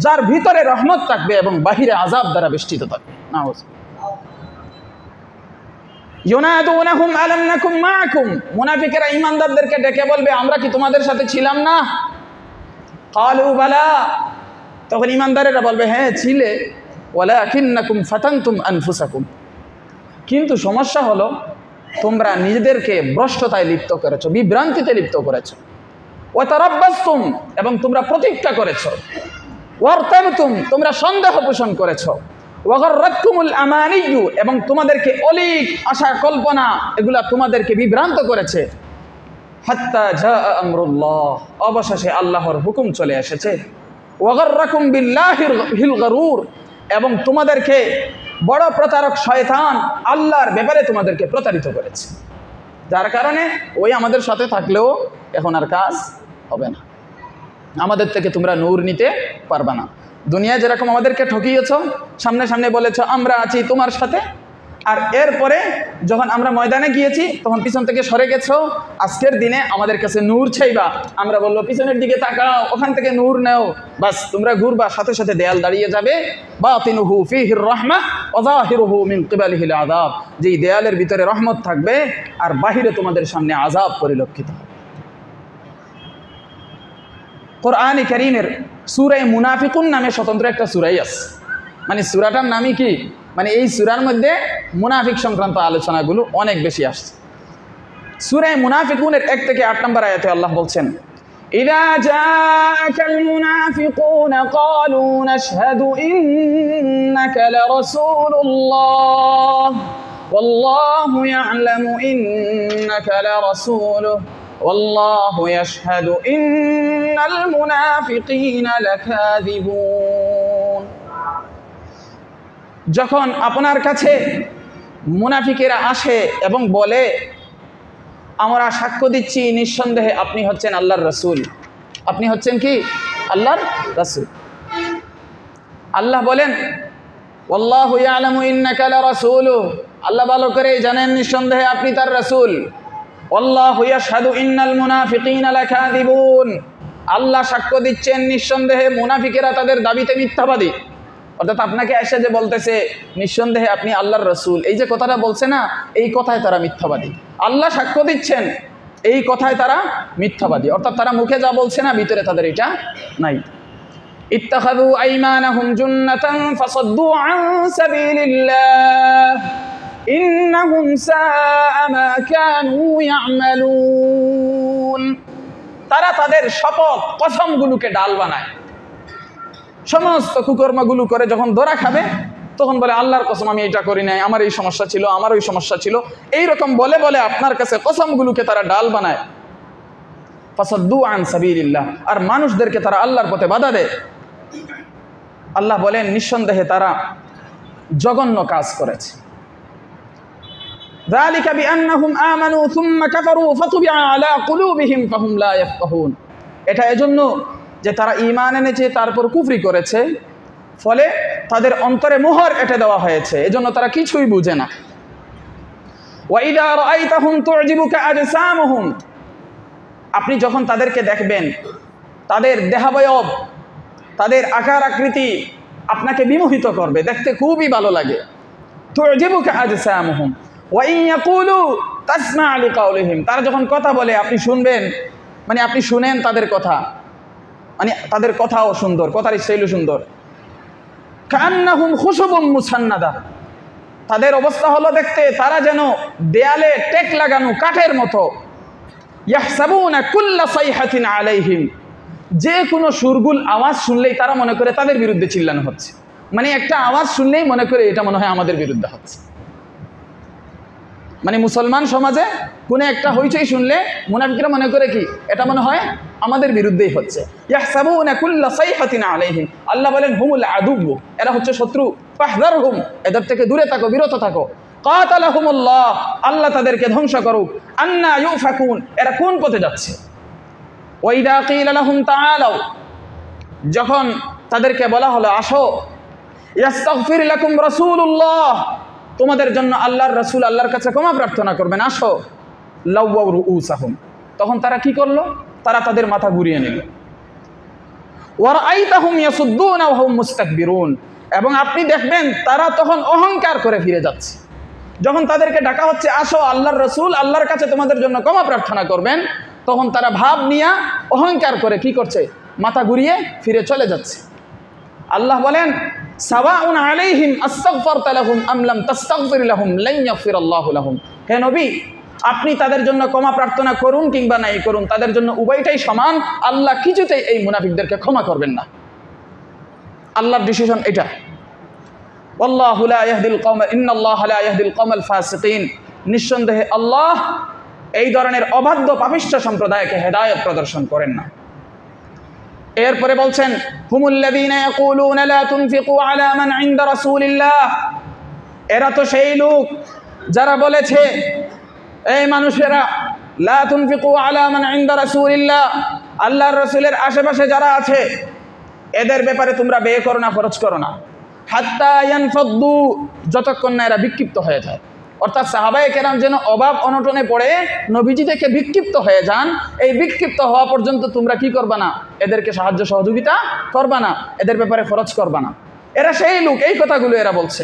যার ভিতরে রহমত থাকবে এবং বাহিরে আযাব দ্বারা বেষ্টিত থাকবে। ইউনাদুনাহুম আলাম নাকুম মাআকুম, মুনাফিকেরা ইমানদারদেরকে ডেকে বলবে আমরা কি তোমাদের সাথে ছিলাম না? ক্বালু বালা, তখন ইমানদারেরা বলবে হ্যাঁ ছিলে, ওয়ালাকিন্নাকুম ফাতানতুম আনফুসাকুম, কিন্তু সমস্যা হলো তোমরা নিজেদেরকে ভ্রষ্টতায় লিপ্ত করেছো, বিভ্রান্তিতে লিপ্ত করেছো। ওয়া তারাব্বাসতুম, এবং তোমরা প্রতীক্ষা করেছো। ওয়ারতাবতুম, তোমরা সন্দেহ পোষণ করেছো। ওয়াগাররাতকুমুল আমানিয়্যু, এবং তোমাদেরকে অলিক আশা কল্পনা এগুলা তোমাদেরকে বিভ্রান্ত করেছে। হাত্তা জাআ আমরুল্লাহ, অবশেষে আল্লাহর হুকুম চলে এসেছে। ওয়াগাররাকুম বিল্লাহিল গারুর, এবং তোমাদেরকে বড় প্রতারক শয়তান আল্লাহর ব্যাপারে তোমাদেরকে প্রতারিত করেছে, যার কারণে ওই আমাদের সাথে থাকলেও এখন আর কাজ হবে না, আমাদের থেকে তোমরা নূর নিতে পারবে না। দুনিয়া যেরকম আমাদেরকে ঠকিয়েছ, সামনে সামনে বলেছ আমরা আছি তোমার সাথে, আর এরপরে যখন আমরা ময়দানে গিয়েছি তখন পিছন থেকে সরে গেছো। আজকের দিনে আমাদের কাছে নূর চাইবা, আমরা বলবো পিছনের দিকে তাকাও, ওখান থেকে নূর নেও, বাস তোমরা ঘুরবা, সাথে সাথে দেয়াল দাঁড়িয়ে যাবে। বাতিনুহু ফীহির রাহমাহ ওয়া যাহিরুহু মিন কিবালিহিল আযাব, যেই দেয়ালের ভিতরে রহমত থাকবে আর বাহিরে তোমাদের সামনে আযাব পরিলক্ষিত হবে। কোরআনে কারীমের সূরা মুনাফিকুন নামে স্বতন্ত্র একটা সূরাই আছে। মানে সূরাটার নামই কি, মানে এই সূরার মধ্যে মুনাফিক সংক্রান্ত আলোচনাগুলো অনেক বেশি আসছে। সূরা মুনাফিকুনের 1 থেকে 8 নম্বর আয়াতে আল্লাহ বলছেন, ইযা জাআকাল মুনাফিকুনা ক্বালু নাশহাদু ইন্নাকা লারাসূলুল্লাহ ওয়াল্লাহু ইয়া'লামু ইন্নাকা লারাসূলুহু ওয়াল্লাহু ইয়াশহাদু ইন্নাল মুনাফিকিনা লাকাযিবুন। যখন আপনার কাছে মুনাফিকেরা আসে এবং বলে আমরা সাক্ষ্য দিচ্ছি নিঃসন্দেহে আপনি হচ্ছেন আল্লাহর রাসূল, আপনি হচ্ছেন কি আল্লাহর রাসূল। আল্লাহ বলেন ওয়াল্লাহু ইয়া'লামু ইন্নাকা লারাসূলুহু, আল্লাহ ভালো করে জানেন নিঃসন্দেহে আপনি তার রাসূল। ওয়াল্লাহু ইয়াশহাদু ইন্নাল মুনাফিকিনা লাকাযিবুন, আল্লাহ সাক্ষ্য দিচ্ছেন নিঃসন্দেহে মুনাফিকেরা তাদের দাবিতে মিথ্যাবাদী। অর্থাৎ আপনাকে এসে যে বলতেছে নিঃসন্দেহে আপনি আল্লাহর রাসূল, এই যে কথাটা বলছে না, এই কথায় তারা মিথ্যাবাদী। আল্লাহ সাক্ষ্য দিচ্ছেন এই কথায় তারা মিথ্যাবাদী, অর্থাৎ তারা মুখে যা বলছে না ভিতরে তাদের এটা নাই। ইত্তাখাযু আইমানাহুম জুন্নাতান ফাসাদ্দু আন সাবিলিল্লাহ ইন্নাহুম সাআ মা কানু ইয়ামালুন। তারা তাদের শপথ কসমগুলোকে ডাল বানায়। সমস্ত কুকর্মগুলো করে যখন ধরা খাবে তখন বলে আল্লাহর কসম আমি এটা করি নাই, আমার এই সমস্যা ছিল, আমার ওই সমস্যা ছিল, এইরকম বলে বলে আপনার কাছে কসমগুলোকে তারা ডাল বানায়। ফাসাদ্দু আন সাবিলিল্লাহ, আর মানুষদেরকে তারা আল্লাহর পথে বাধা দেয়। আল্লাহ বলেন নিঃসন্দেহে তারা জঘন্য কাজ করেছে। যালিকা বিআন্নাহুম আমানু সুম্মা কাফারু ফাতুবিআ আলা কুলুবিহিম ফাহুম লা ইয়াফকাহুন। এটা এজন্য যে তারা ঈমান এনেছে তারপর কুফরি করেছে, ফলে তাদের অন্তরে মোহর এঁটে দেওয়া হয়েছে, এজন্য তারা কিছুই বুঝে না। ওয়া ইযা রাআইতাহুম তু'জিবুকা আজসামুহুম, আপনি যখন তাদেরকে দেখবেন তাদের দেহাবয়ব, তাদের আকার আকৃতি আপনাকে বিমোহিত করবে, দেখতে খুবই ভালো লাগে। তু'জিবুকা আজসামুহুম ওয়া ইন ইয়াকুলু তাসমা' লিকাউলিহিম, তারা যখন কথা বলে আপনি শুনবেন, মানে আপনি শুনেন তাদের কথা, মানে তাদের কথাও সুন্দর, কথার স্টাইলও সুন্দর। কান্নাহুম খুশুবুম মুসান্নাদা, তাদের অবস্থা হলো দেখতে তারা যেন দেয়ালে টেক লাগানো কাঠের মতো। ইয়াহসাবুনা কুল্লা সাইহাতিন আলাইহিম, যে কোনো সুরগুল আওয়াজ শুনলেই তারা মনে করে তাদের বিরুদ্ধে চিল্লানো হচ্ছে, মানে একটা আওয়াজ শুনলেই মনে করে এটা মনে হয় আমাদের বিরুদ্ধে হচ্ছে। মানে মুসলমান সমাজে কোনো একটা হইচই শুনলে মুনাফিকরা মনে করে কি এটা মনে হয় আমাদের বিরুদ্ধেই হচ্ছে। ইয়াহসাবুনা কুল্লা সাইহাতিন আলাইহিম, আল্লাহ বলেন হুমুল আদুব্বু, এরা হচ্ছে শত্রু। ফাহযারহুম, এদের থেকে দূরে থাকো, বিরত থাকো। কাতালাহুমুল্লাহ, আল্লাহ তাদেরকে ধ্বংস করুক। আন্না ইউফাকুন, এরা কোন পথে যাচ্ছে। ওয়া ইযা কিলা লাহুম তাআলাউ, যখন তাদেরকে বলা হলো আসো, ইস্তাগফির লাকুম রাসূলুল্লাহ, তোমাদের জন্য আল্লাহর রাসূল আল্লাহর কাছে ক্ষমা প্রার্থনা করবেন, আসো। লাওয়াউ রুউসাহুম, তখন তারা কি করলো, তারা তাদের মাথা ঘুরিয়ে নিল। ওয়া রাআইতাহুম ইয়াসুদ্দুনা ওয়া হুম মুস্তাকবিরুন, এবং আপনি দেখবেন তারা তখন অহংকার করে ফিরে যাচ্ছে। যখন তাদেরকে ডাকা হচ্ছে আসো আল্লাহর রাসূল আল্লাহর কাছে তোমাদের জন্য ক্ষমা প্রার্থনা করবেন, তখন তারা ভাব নিয়ে অহংকার করে কি করছে, মাথা ঘুরিয়ে ফিরে চলে যাচ্ছে। আল্লাহ বলেন সাওয়াউন আলাইহিম আস্তাগফারতা লাহুম আম লাম তাস্তাগফির লাহুম লান ইয়াগফিরাল্লাহু লাহুম, হে নবী আপনি তাদের জন্য ক্ষমা প্রার্থনা করুন কিংবা নাই করুন, তাদের জন্য উভয়টাই সমান, আল্লাহ কিছুতেই এই মুনাফিকদেরকে ক্ষমা করবেন না। আল্লাহর ডিসিশন এটা। ওয়াল্লাহু লা ইয়াহদিল কওম ইন্নাল্লাহা লা ইয়াহদিল কওমাল ফাসিকিন, নিঃসন্দেহে আল্লাহ এই ধরনের অবাধ্য পাপিষ্ঠ সম্প্রদায়কে হেদায়েত প্রদর্শন করেন না। এরপরে বলছেন হুমুল্লাযীনা ইয়াকুলুনা লা তুনফিকু আলা মান ইনদা রাসূলিল্লাহ, এরা তো সেই লোক যারা বলেছে এই মানুষেরা লা তুনফিকু আলা মান ইনদা রাসূলিল্লাহ, আল্লাহর রাসূলের আশেপাশে যারা আছে এদের ব্যাপারে তোমরা ব্যয় করো না, খরচ করো না। হাত্তা ইয়ানফাদ্দু, যতক্ষণ না এরা বিক্ষিপ্ত হয়ে যায়, অর্থাৎ সাহাবায়ে কেরাম যেন অভাব অনটনে পড়ে নবীজি থেকে বিক্ষিপ্ত হয়ে যান, এই বিক্ষিপ্ত হওয়া পর্যন্ত তোমরা কি করবা না, এদেরকে সাহায্য সহযোগিতা করবা না, এদের ব্যাপারে খরচ করবা না। এরা সেই লোক, এই কথাগুলো এরা বলছে।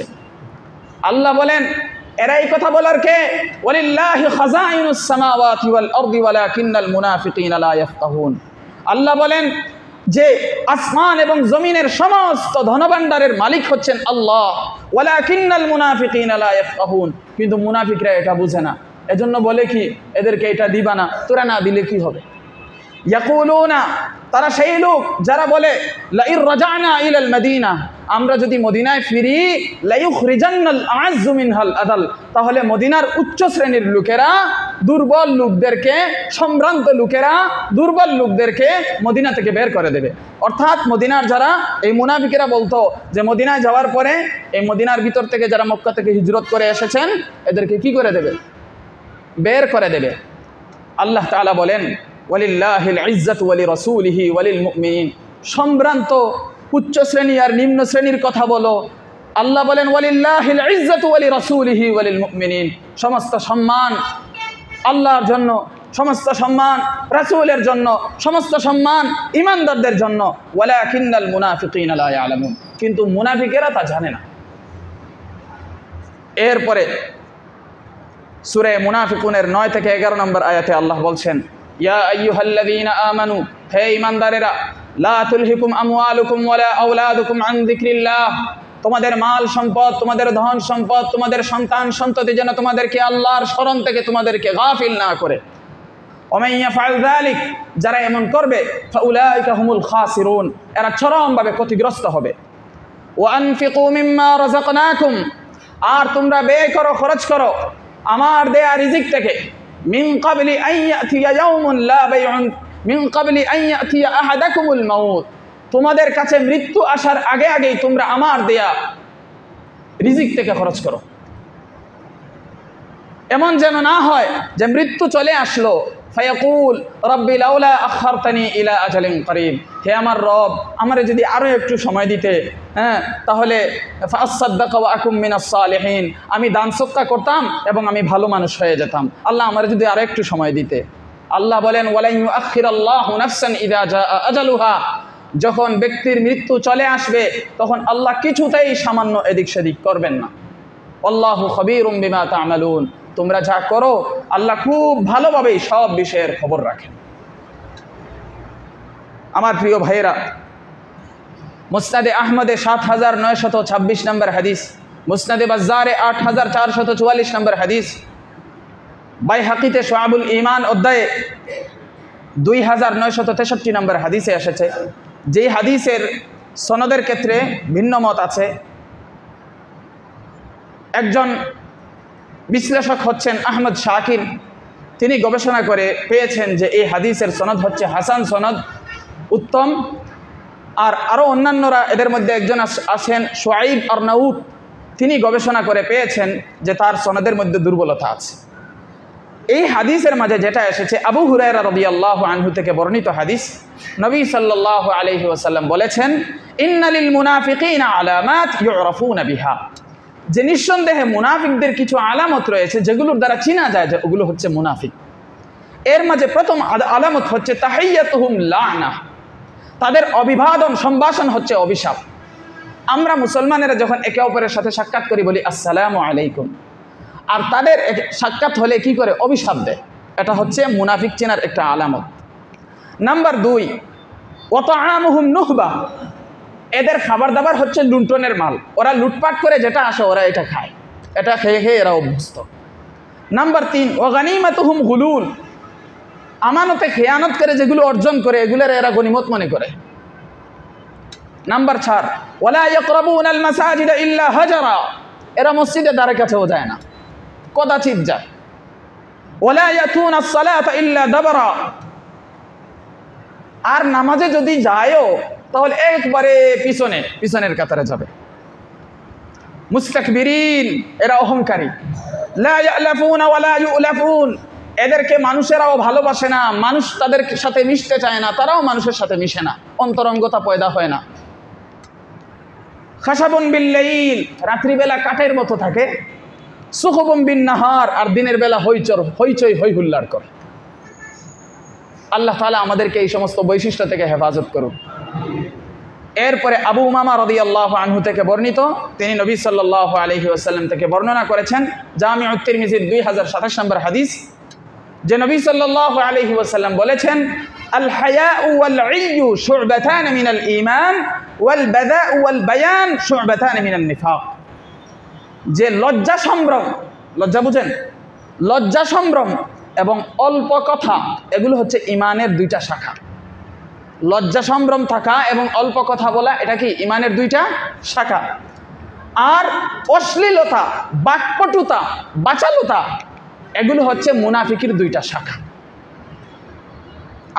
আল্লাহ বলেন এরা এই কথা বলার কে, ওয়ালিল্লাহি খাযাইনুস সামাওয়াতি ওয়াল আরদি ওয়ালাকিন্নাল মুনাফিকিনা লা ইয়াফকাহুন। আল্লাহ বলেন যে আসমান এবং জমিনের সমস্ত ধনভাণ্ডারের মালিক হচ্ছেন আল্লাহ, ওয়ালাকিন্নাল মুনাফিকিনা লা ইয়াফকাহুন, কিন্তু মুনাফিকরা এটা বুঝে না, এজন্য বলে কি এদেরকে এটা দিবা না, তোরা না দিলে কি হবে। ইয়াকুলুনা, তারা সেই লোক যারা বলে লাইর রাজানা ইলাল মদিনা, আমরা যদি মদিনায় ফিরি লাইউখরিজান্নাল আ'আজ্জু মিনহাল আদাল, তাহলে মদিনার উচ্চ শ্রেণীর লোকেরা দুর্বল লোকদেরকে, সম্ভ্রান্ত লোকেরা দুর্বল লোকদেরকে মদিনা থেকে বের করে দেবে। অর্থাৎ মদিনার যারা, এই মুনাফিকেরা বলতো যে মদিনায় যাওয়ার পরে এই মদিনার ভিতর থেকে যারা মক্কা থেকে হিজরত করে এসেছেন এদেরকে কি করে দেবে, বের করে দেবে। আল্লাহ তাআলা বলেন ওয়ালিল্লাহিল ইজ্জাতু ওয়ালি রাসূলিহি ওয়ালিল মুমিনিন, সম্ভ্রান্ত উচ্চ শ্রেণী আর নিম্ন শ্রেণীর কথা বলো, আল্লাহ বলেন ওয়ালিল্লাহিল ইজ্জাতু ওয়ালি রাসূলিহি ওয়ালিল মুমিনিন, সমস্ত সম্মান আল্লাহর জন্য, সমস্ত সম্মান রাসূলের জন্য, সমস্ত সম্মান ঈমানদারদের জন্য। ওয়ালাকিন্নাল মুনাফিকিনা লা ইয়ালামুন, কিন্তু মুনাফিকেরা তা জানে না। এরপরে সূরা মুনাফিকুনের 9 থেকে 11 নম্বর আয়াতে আল্লাহ বলছেন ইয়া আইয়ুহাল্লাযীনা আমানু, হে ঈমানদারেরা, লা তুলহিকুম আমওয়ালুকুম ওয়ালা আওলাদুকুম আন যিকরিল্লাহ, তোমাদের মাল সম্পদ, তোমাদের ধন সম্পদ, তোমাদের সন্তান সন্ততি যেন তোমাদেরকে আল্লাহর স্মরণ থেকে তোমাদেরকে গাফিল না করে। ওমান ইয়াফআল যালিক, যারা এমন করবে ফাউলাইকা হুমুল খাসিরুন, এরা চরমভাবে ক্ষতিগ্রস্ত হবে। ওয়া আনফিকু মিম্মা রাযাকনাকুম, আর তোমরা ব্যয় করো, খরচ করো আমার দেয়া রিজিক থেকে। মিন ক্বাবলি আন ইয়াতিয়া ইয়াউমুন লা বাইউন মিন ক্বাবলি আন ইয়াতিয়া আহাদাকুমুল মাউত, তোমাদের কাছে মৃত্যু আসার আগে আগেই তোমরা আমার দেয়া রিজিক থেকে খরচ করো। এমন যেন না হয় যে মৃত্যু চলে আসলো, ফায়াকুল রব্বি লাউলা আখারতানি ইলা আজালিন করিব, হে আমার রব, আমারে যদি আরো একটু সময় দিতে, তাহলে ফাসাদদাকা ওয়া আকুম মিনাস সালিহিন, আমি দান সদকা করতাম এবং আমি ভালো মানুষ হয়ে যেতাম। আল্লাহ আমারে যদি আরো একটু সময় দিতে। আল্লাহ বলেন ওয়ালা ইউআখিরাল্লাহু নাফসান ইযা জাআ আজালুহা, যখন ব্যক্তির মৃত্যু চলে আসবে তখন আল্লাহ কিছুতেই সামান্য এদিক সেদিক করবেন না। আল্লাহু খবীরুম বিমা তা'মালুন, তোমরা যা করো আল্লাহ খুব ভালোভাবেই সব বিষয়ের খবর রাখেন। আমার প্রিয় ভাইয়েরা, মুসনাদে আহমদে ৭৯২৬ নম্বর হাদিস, মুসনাদে বাজ্জারে ৮৪৪৪ নম্বর হাদিস, বাইহাকিতে শুআবুল ঈমান অধ্যায়ে ২৯৬৩ নম্বর হাদিসে এসেছে। যেই হাদিসের সনদের ক্ষেত্রে ভিন্ন মত আছে। একজন বিশ্লেষক হচ্ছেন আহমদ শাকির, তিনি গবেষণা করে পেয়েছেন যে এই হাদিসের সনদ হচ্ছে হাসান সনদ, উত্তম। আর আরও অন্যান্যরা, এদের মধ্যে একজন আছেন শুআইব আরনাউত, তিনি গবেষণা করে পেয়েছেন যে তার সনদের মধ্যে দুর্বলতা আছে। এই হাদিসের মাঝে যেটা এসেছে আবু হুরায়রা রাদিয়াল্লাহু আনহু থেকে বর্ণিত হাদিস, নবী সাল্লাল্লাহু আলাইহি ওয়াসাল্লাম বলেছেন ইন্নালিল মুনাফিকিনা আলামাত ইউরাফুনা বিহা, যে নিঃসন্দেহে মুনাফিকদের কিছু আলামত রয়েছে যেগুলোর দ্বারা চিনা যায় যে ওগুলো হচ্ছে মুনাফিক। এর মাঝে প্রথম আলামত হচ্ছে তাহিয়াতুহুম লা'না, তাদের অভিবাদন সম্ভাষণ হচ্ছে অভিশাপ। আমরা মুসলমানেরা যখন একে অপরের সাথে সাক্ষাৎ করি বলি আসসালামু আলাইকুম, আর তাদের সাক্ষাৎ হলে কি করে অভিশাপ দেয়, এটা হচ্ছে মুনাফিক চেনার একটা আলামত। নাম্বার ২, ওয়া তা'আমুহুম নুহবা, এদের খাবার দাবার হচ্ছে লুণ্ঠনের মাল, ওরা লুটপাট করে যেটা আসে ওরা এটা খায়, এটা খেয়ে খেয়ে এরা অভ্যস্ত। নাম্বার ৩, ওয়া গানিমাতুহুম গুলুল, আমানতে খেয়ানত করে যেগুলো অর্জন করে এগুলোর এরা গনিমত মনে করে। নাম্বার ৪, ওয়ালা ইয়াকরাবুনাল মাসাজিদা ইল্লা হাজারা, এরা মসজিদের দ্বারে কাছেও যায় না, কদাচিৎ যায়। ওয়ালা ইয়াতুনাস সালাতা ইল্লা দাবরা, আর নামাজে যদি যায়ও তাহলে একবারে পিছনের কাতারে যাবে। মুস্তাকবিরিন, এরা অহংকারী। লা ইয়ালাফুনা ওয়ালা ইউলাফুন, এদেরকে মানুষেরাও ভালোবাসে না, মানুষ তাদের সাথে মিশতে চায় না, তারাও মানুষের সাথে মিশে না, অন্তরঙ্গতা পয়দা হয় না। খাশাবুন বিল্লাইল, রাত্রিবেলা কাঠের মতো থাকে। সুখবুম বিন নাহার, আর দিনের বেলা হইচই হই হুল্লার করে। আল্লাহ তাআলা আমাদেরকে এই সমস্ত বৈশিষ্ট্য থেকে হেফাজত করুন। এরপরে আবু উমামা রাদিয়াল্লাহু আনহু থেকে বর্ণিত, তিনি নবী সাল্লাল্লাহু আলাইহি ওয়াসাল্লাম থেকে বর্ণনা করেছেন, জামিউত তিরমিজির 2027 নম্বর হাদিস, যে নবী সাল্লাল্লাহু আলাইহি ওয়াসাল্লাম বলেছেন আল হায়াউ ওয়াল ইয়ু শু'বাতান মিনাল ঈমান ওয়াল বাযাউ ওয়াল বায়ান শু'বাতান মিনান নিফাক, যে লজ্জা সম্ভ্রম, লজ্জা বুঝেন, লজ্জা সম্ভ্রম এবং অল্প কথা, এগুলো হচ্ছে ঈমানের দুইটা শাখা। লজ্জা সম্ভ্রম থাকা এবং অল্প কথা বলা, এটা কি ঈমানের দুইটা শাখা। আর অশ্লীলতা, বাকপটুতা, বাচালতা, এগুলো হচ্ছে মুনাফিকের দুইটা শাখা।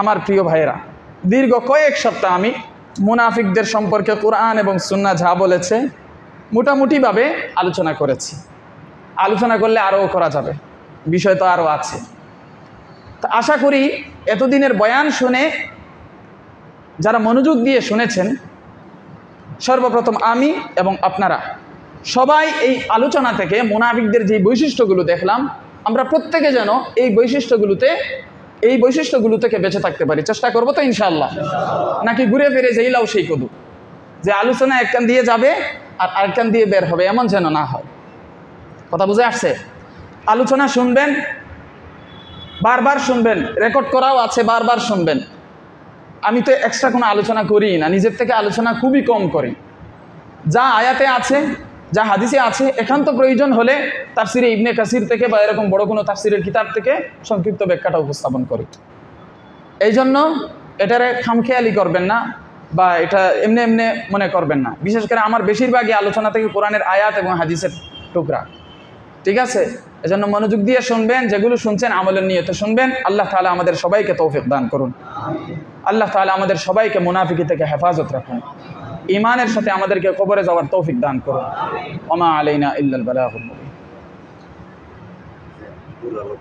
আমার প্রিয় ভাইয়েরা, দীর্ঘ কয়েক সপ্তাহ আমি মুনাফিকদের সম্পর্কে কোরআন এবং সুন্নাহ যা বলেছে মোটামুটিভাবে আলোচনা করেছি। আলোচনা করলে আরও করা যাবে, বিষয় তো আরও আছে। তা আশা করি এতদিনের বয়ান শুনে যারা মনোযোগ দিয়ে শুনেছেন, সর্বপ্রথম আমি এবং আপনারা সবাই এই আলোচনা থেকে মুনাফিকদের যে বৈশিষ্ট্যগুলো দেখলাম, আমরা প্রত্যেকে যেন এই বৈশিষ্ট্যগুলো থেকে বেঁচে থাকতে পারি। চেষ্টা করবো তো ইনশাআল্লাহ? নাকি ঘুরে ফিরে যেই লাও সেই কদু, যে আলোচনা এক কান দিয়ে যাবে আর আরেক কান দিয়ে বের হবে, এমন যেন না হয়। কথা বুঝে আসছে? আলোচনা শুনবেন, বারবার শুনবেন, রেকর্ড করাও আছে, বারবার শুনবেন। আমি তো এক্সট্রা কোনো আলোচনা করি না, নিজের থেকে আলোচনা খুবই কম করি। যা আয়াতে আছে যা হাদিসে আছে একান্ত প্রয়োজন হলে তাফসিরে ইবনে কাসির থেকে বা এরকম বড় কোনো তাফসিরের কিতাব থেকে সংক্ষিপ্ত ব্যাখ্যাটা উপস্থাপন করি। এই জন্য এটারে খামখেয়ালি করবেন না বা এটা এমনি এমনি মনে করবেন না। বিশেষ করে আমার বেশিরভাগই আলোচনা থেকে কোরআনের আয়াত এবং হাদিসের টুকরা, ঠিক আছে? এজন্য মনোযোগ দিয়ে শুনবেন, যেগুলো শুনছেন আমলের নিয়তে শুনবেন। আল্লাহ তাআলা আমাদের সবাইকে তৌফিক দান করুন। আল্লাহ তাআলা আমাদের সবাইকে মুনাফিকি থেকে হেফাজত রাখুন। ঈমানের সাথে আমাদেরকে কবরে যাওয়ার তৌফিক দান করুন। ওমা আলাইনা ইল্লাল বালাগুল মুবিন।